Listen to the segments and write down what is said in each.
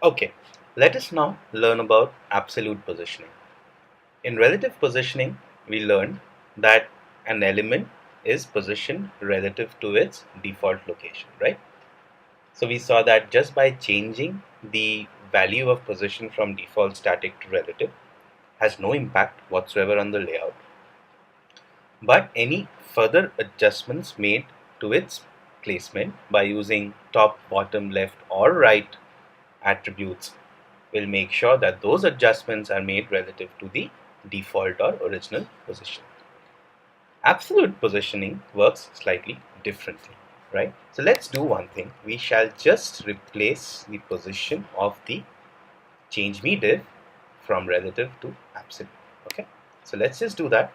Okay, let us now learn about absolute positioning. In relative positioning, we learned that an element is positioned relative to its default location, right? So we saw that just by changing the value of position from default static to relative has no impact whatsoever on the layout, but any further adjustments made to its placement by using top, bottom, left or right attributes will make sure that those adjustments are made relative to the default or original position. Absolute positioning works slightly differently, right? So let's do one thing. We shall just replace the position of the change me div from relative to absolute. Okay, so let's just do that.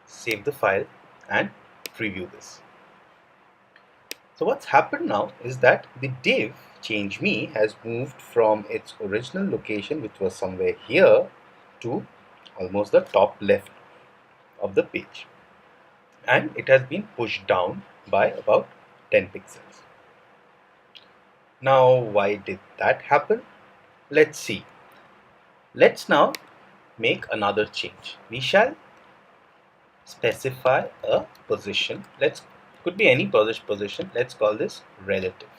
Save the file and preview this. So what's happened now is that the div change me has moved from its original location, which was somewhere here, to almost the top left of the page, and it has been pushed down by about 10 pixels. Now why did that happen? Let's see. Let's now make another change. We shall specify a position. Let's could be any position. Let's call this relative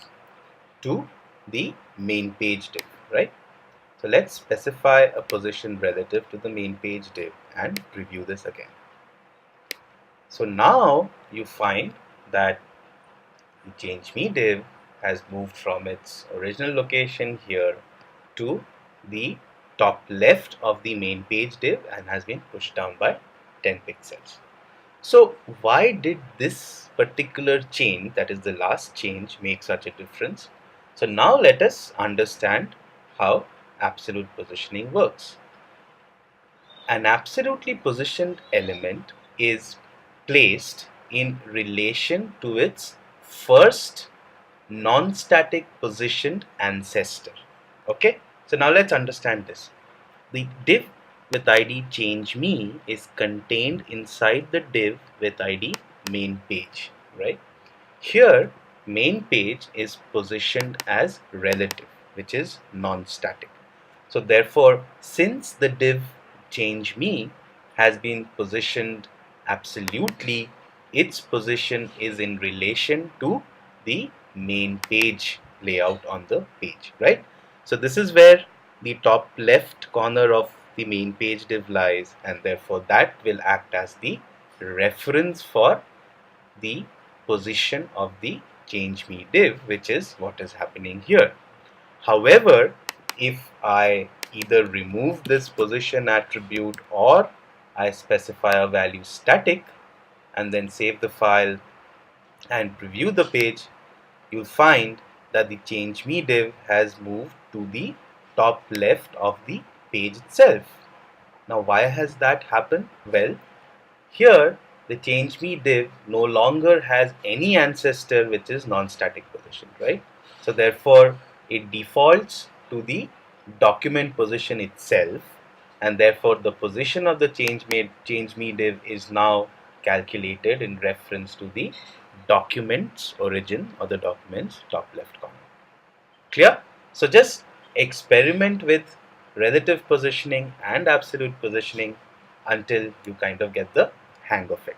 to the main page div, right? So let's specify a position relative to the main page div and preview this again. So now you find that the change me div has moved from its original location here to the top left of the main page div and has been pushed down by 10 pixels. So why did this particular change, that is the last change, make such a difference? So now let us understand how absolute positioning works. An absolutely positioned element is placed in relation to its first non-static positioned ancestor. Okay, so now let's understand this. The div with ID change me is contained inside the div with ID main page, right? Here main page is positioned as relative, which is non-static. So therefore, since the div change me has been positioned absolutely, its position is in relation to the main page layout on the page, right? So this is where the top left corner of the main page div lies, and therefore that will act as the reference for the position of the change me div, which is what is happening here. However, if I either remove this position attribute or I specify a value static and then save the file and preview the page, you'll find that the change me div has moved to the top left of the page itself. Now why has that happened? Well, here the change me div no longer has any ancestor which is non-static position, right? So therefore it defaults to the document position itself, and therefore the position of the change me div is now calculated in reference to the document's origin or the document's top left corner. Clear? So just experiment with relative positioning and absolute positioning until you kind of get the hang of it.